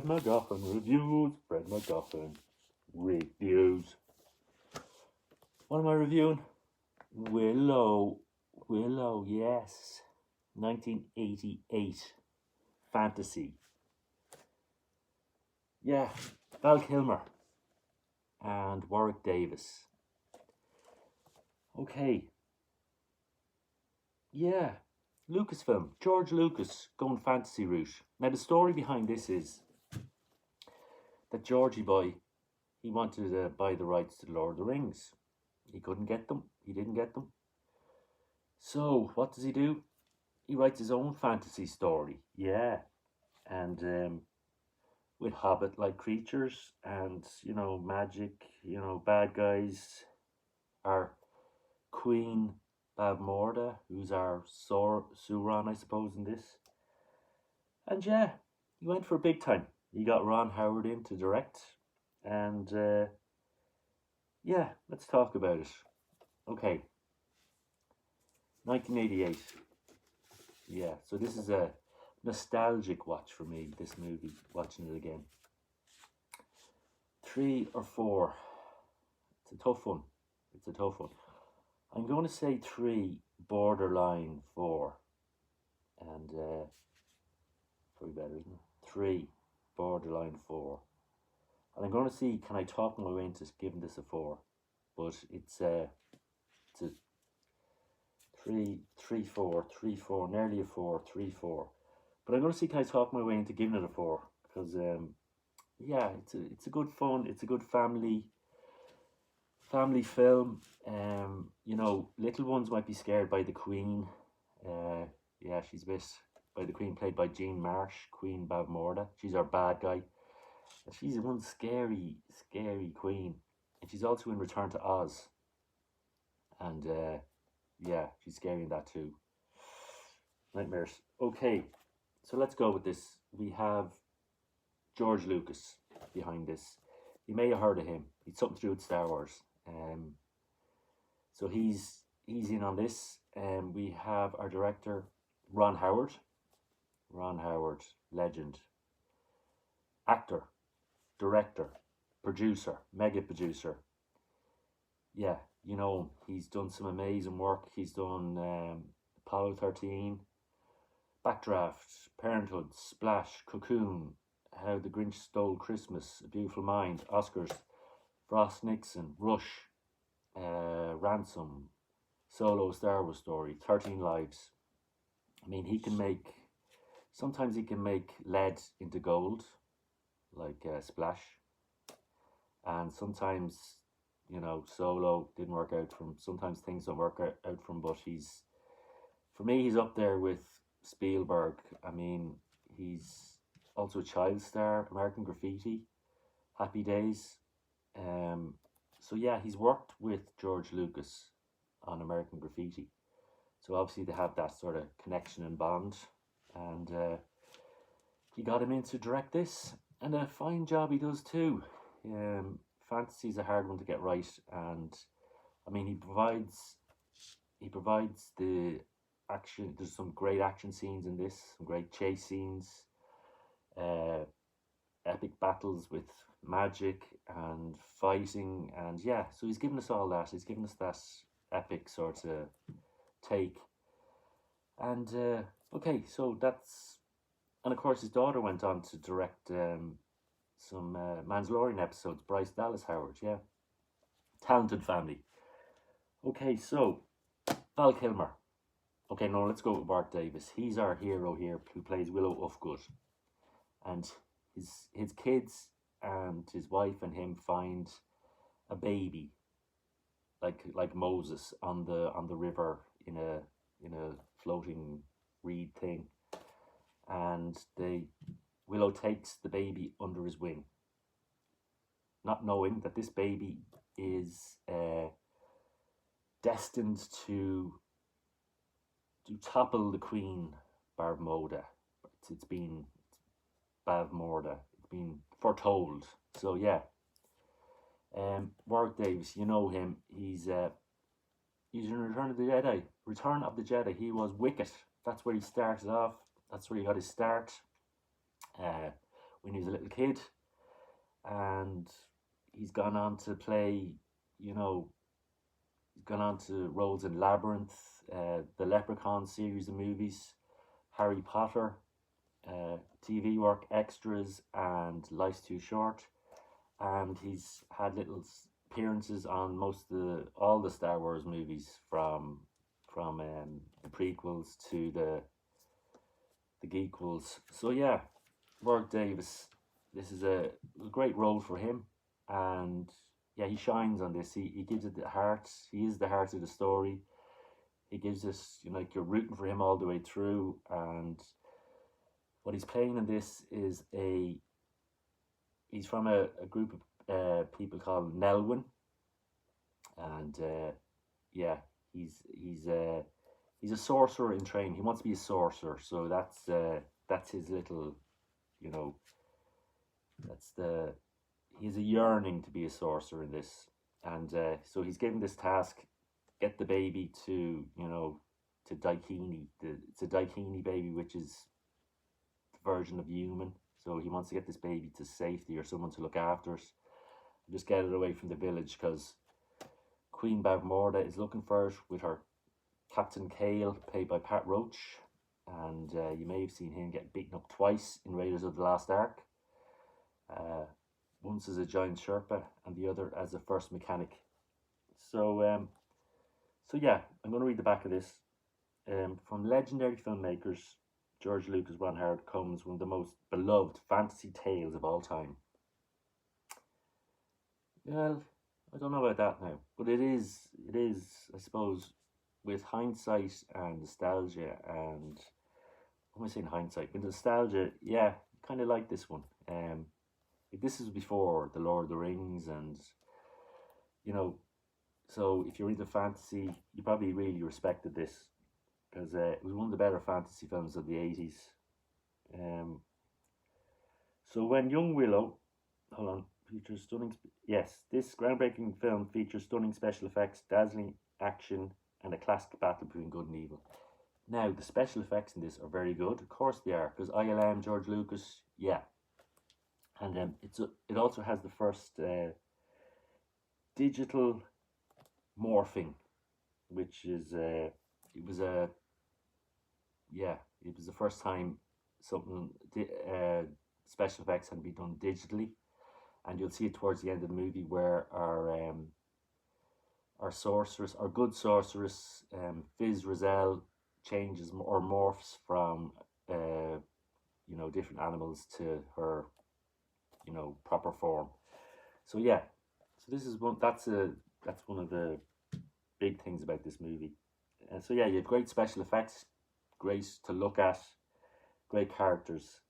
Fred MacGuffin reviews. Fred MacGuffin reviews. What am I reviewing? Willow. Willow, yes. 1988 fantasy. Yeah, Val Kilmer and Warwick Davis. Okay. Yeah, Lucasfilm, George Lucas going fantasy route. Now the story behind this is that Georgie boy, he wanted to buy the rights to Lord of the Rings. He couldn't get them. He didn't get them. So what does he do? He writes his own fantasy story. Yeah, and with hobbit-like creatures and magic. Bad guys. Our Queen Bavmorda, who's our Sauron, I suppose, in this. And yeah, he went for big time. He got Ron Howard in to direct, and yeah, let's talk about it. Okay, 1988. Yeah, so this is a nostalgic watch for me, this movie, watching it again. 3 or 4. It's a tough one. It's a tough one. I'm going to say 3, borderline 4. And probably better, isn't it? 3, borderline 4. And I'm going to see, can I talk my way into giving this a 4? But it's a 3, 4, 3, 4, nearly a 4, 3, 4. But I'm going to see, can I talk my way into giving it a 4? Because yeah, it's a good fun. It's a good family film. Little ones might be scared by the Queen. Yeah, she's a bit by the Queen, played by Jean Marsh, Queen Bavmorda. She's our bad guy. She's one scary queen, and she's also in Return to Oz. And yeah, she's scary in that too. Nightmares. Okay, so let's go with this. We have George Lucas behind this. You may have heard of him. He's something to do with Star Wars. So he's in on this. We have our director, Ron Howard. Ron Howard, legend. Actor, director, producer, mega producer. Yeah, he's done some amazing work. He's done Apollo 13, Backdraft, Parenthood, Splash, Cocoon, How the Grinch Stole Christmas, A Beautiful Mind, Oscars, Frost Nixon, Rush, Ransom, Solo, Star Wars Story, 13 Lives. I mean, sometimes he can make lead into gold, like Splash. And sometimes, Solo didn't work out for him. Sometimes things don't work out for him, but for me, he's up there with Spielberg. I mean, he's also a child star, American Graffiti, Happy Days. So yeah, he's worked with George Lucas on American Graffiti. So obviously they have that sort of connection and bond. And he got him in to direct this. And a fine job he does too. Fantasy's a hard one to get right. And I mean, he provides the action. There's some great action scenes in this, some great chase scenes, epic battles with magic and fighting, and yeah, so he's given us all that. He's given us that epic sort of take. And okay, so and of course his daughter went on to direct some Mandalorian episodes, Bryce Dallas Howard. Yeah, talented family. Okay, so Val Kilmer. Okay, now let's go with Warwick Davis. He's our hero here, who plays Willow Ufgood. And his kids and his wife and him find a baby, like Moses on the river in a floating reed thing, and Willow takes the baby under his wing, not knowing that this baby is destined to topple the Queen Bavmorda. It's been foretold. So yeah, Warwick Davis, you know him. He's in Return of the Jedi. He was Wicket. That's where he started off. That's where he got his start. when he was a little kid, and he's gone on to play, you know, he's gone on to roles in Labyrinth, the Leprechaun series of movies, Harry Potter, TV work, extras, and Life's Too Short. And he's had little appearances on all the Star Wars movies, from the prequels to the gequels. So yeah, Warwick Davis, this is a great role for him, and yeah, he shines on this. He gives it the heart. He is the heart of the story. He gives us, you know, like you're rooting for him all the way through. And what he's playing in this is he's from a group of people called Nelwyn, and yeah, he's a sorcerer in training. He wants to be a sorcerer, so that's his little, you know, that's the he has a yearning to be a sorcerer in this, and so he's given this task: get the baby to, you know, to Daikini. It's a Daikini baby, which is the version of human. So he wants to get this baby to safety, or someone to look after it, and just get it away from the village, because Queen Bavmorda is looking for it with her Captain Kale, played by Pat Roach, and you may have seen him get beaten up twice in Raiders of the Lost Ark. Once as a giant Sherpa, and the other as a first mechanic. So, so yeah, I'm going to read the back of this. From legendary filmmakers George Lucas, Ron Howard, comes one of the most beloved fantasy tales of all time. Well, I don't know about that now, but it is, I suppose, with hindsight and nostalgia, and what am I saying, hindsight? With nostalgia, yeah, kind of like this one. This is before the Lord of the Rings, and you know, so if you're into fantasy, you probably really respected this, because it was one of the better fantasy films of the 80s. So when young Willow, hold on, features stunning. Yes, this groundbreaking film features stunning special effects, dazzling action, and a classic battle between good and evil. Now, the special effects in this are very good. Of course they are, because ILM, George Lucas, yeah. And it also has the first digital morphing, which is it was the first time something special effects had been done digitally, and you'll see it towards the end of the movie where our sorceress, our good sorceress, Fizz Rizal, changes or morphs from you know, different animals to her, you know, proper form. So yeah, so this is that's one of the big things about this movie. So yeah, you have great special effects, great to look at, great characters.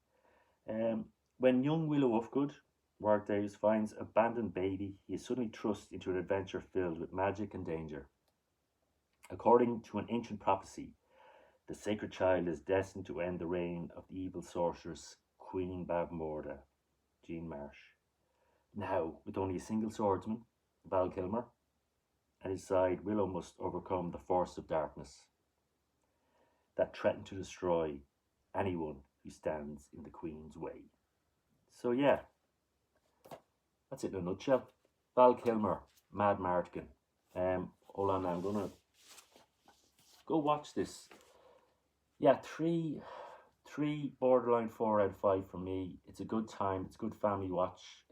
When young Willow Ufgood, Warwick Davis, finds an abandoned baby, he is suddenly thrust into an adventure filled with magic and danger. According to an ancient prophecy, the sacred child is destined to end the reign of the evil sorceress Queen Bavmorda, Jean Marsh. Now, with only a single swordsman, Val Kilmer, at his side, Willow must overcome the force of darkness that threaten to destroy anyone who stands in the Queen's way. So yeah, that's it in a nutshell. Val Kilmer, Mad Martigan. Hold on now, I'm gonna go watch this. Yeah, three borderline 4 out of 5 for me. It's a good time. It's a good family watch.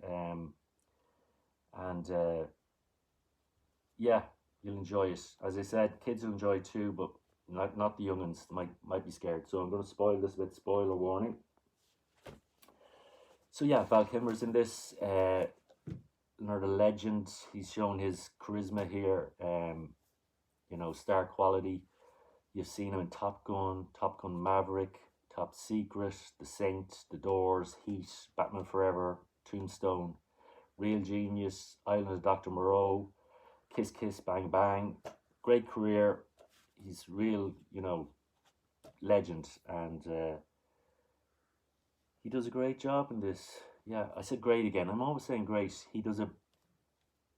Yeah, you'll enjoy it. As I said, kids will enjoy it too, but not the young ones. Might be scared. So I'm going to spoil this with spoiler warning. So yeah, Val Kilmer's in this. Another legend. He's shown his charisma here. You know, star quality. You've seen him in Top Gun Maverick, Top Secret, The Saint, The Doors, Heat, Batman Forever, Tombstone, Real Genius, Island of Dr. Moreau, Kiss Kiss Bang Bang. Great career. He's real, you know, legend, and he does a great job in this. Yeah, I said great again. I'm always saying great. He does a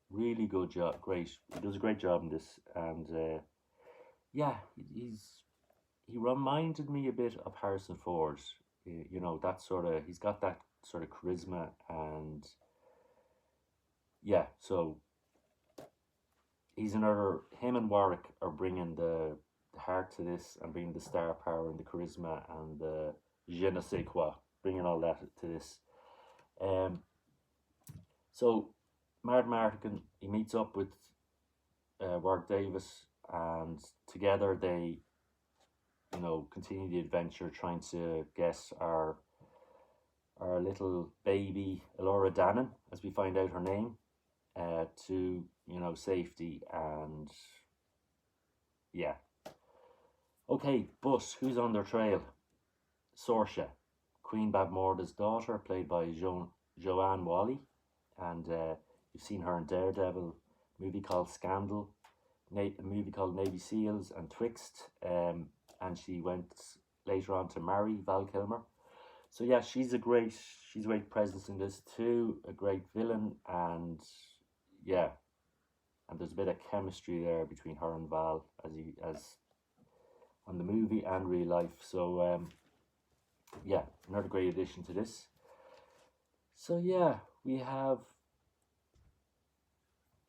really good job. Great. He does a great job in this, and yeah, he reminded me a bit of Harrison Ford. You know, that sort of, he's got that sort of charisma, and yeah, so him and Warwick are bringing the heart to this, and bringing the star power and the charisma and the je ne sais quoi, bringing all that to this. So Martin, he meets up with Warwick Davis, and together they, continue the adventure, trying to get our little baby Elora Dannon, as we find out her name, to safety. And yeah, okay, but who's on their trail? Saoirse, Queen Badmorda's daughter, played by Joanne Whalley, and you've seen her in Daredevil, a movie called Scandal, a movie called Navy Seals, and Twixt, and she went later on to marry Val Kilmer. So yeah, she's a great presence in this too, a great villain, and yeah, and there's a bit of chemistry there between her and Val as on the movie and real life. So yeah, another great addition to this. So yeah, we have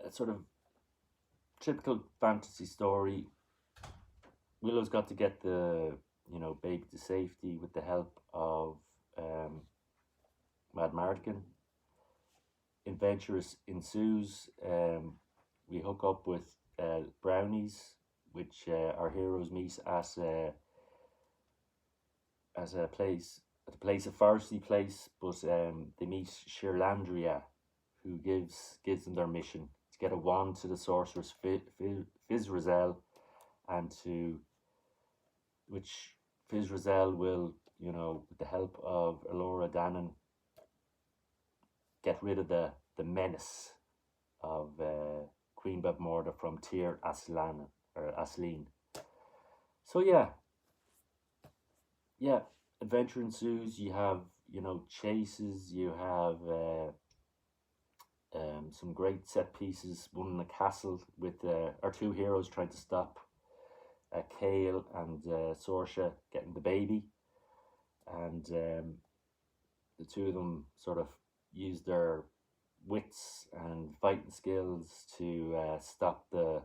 a sort of typical fantasy story. Willow's got to get the baby to safety with the help of Mad Mardigan. Adventure ensues. We hook up with brownies, which our heroes meet at a place, a foresty place, but they meet Shirlandria, who gives them their mission to get a wand to the sorceress Fizrazel, and which Fizrazel will, with the help of Elora Dannon, get rid of the menace of Queen Badmorda from Tir Asleen. So yeah, adventure ensues. You have chases. You have some great set pieces. One in a castle with our two heroes trying to stop Kale and Saoirse getting the baby, and the two of them sort of use their wits and fighting skills to stop the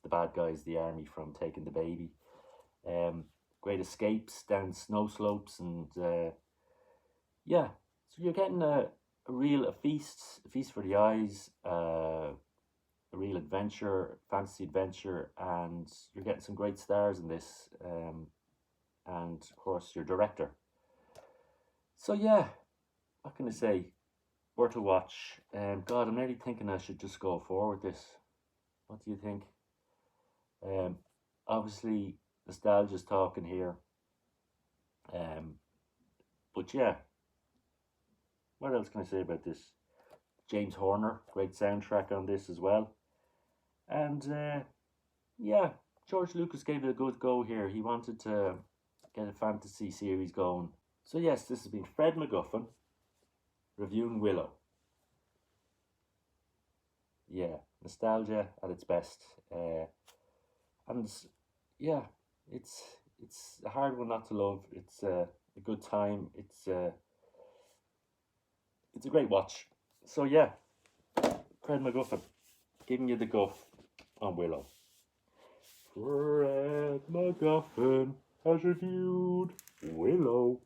bad guys, the army, from taking the baby. Great escapes down snow slopes, and yeah, so you're getting a feast for the eyes, a real adventure, fantasy adventure, and you're getting some great stars in this, and of course your director. So yeah, what can I say? Worth a watch. God, I'm nearly thinking I should just go forward this. What do you think? Obviously, nostalgia's talking here. But yeah, what else can I say about this? James Horner, great soundtrack on this as well. And yeah, George Lucas gave it a good go here. He wanted to get a fantasy series going. So yes, this has been Fred MacGuffin reviewing Willow. Yeah, nostalgia at its best. And yeah, it's a hard one not to love. It's a good time. It's a great watch. So yeah, Fred MacGuffin giving you the guff on Willow. Fred MacGuffin has reviewed Willow.